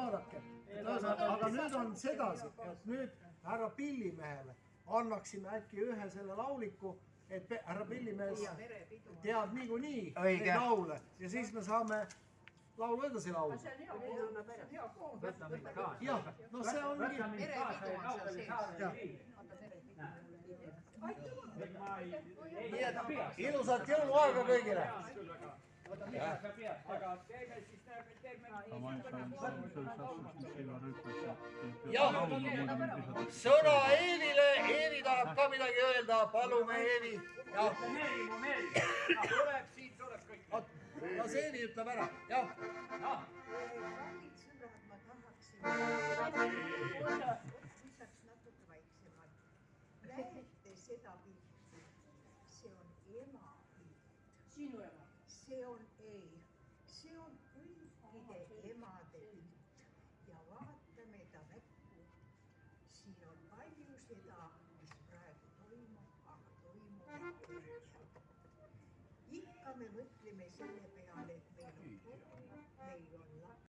vaadake, aga nüüd on sedasi, et nüüd härra Pillimehele annaksime äkki ühe selle lauliku, et härra Pillimees teab niikuinii neid laule ja siis me saame laulu edasi laulda. See on hea koom. Jah, no see ongi. Merepidu on seal sees. Ilusat jõuluaega kõigile! Jah, sõna Eevile, Eevi tahab ka midagi öelda, palume Eevi. Las Eevi ütleb ära, jah. Kallid sõbrad, ma tahaksin lisaks natuke vaiksemalt. Näete seda pilti, see on ema pilt. Sinu ema. See on kõikide emade pilt ja vaatame ta näkku. Siin on palju seda, mis praegu toimub, aga toimub õrjalt. Ikka me mõtleme selle peale, et meil on kodu, meil on laps.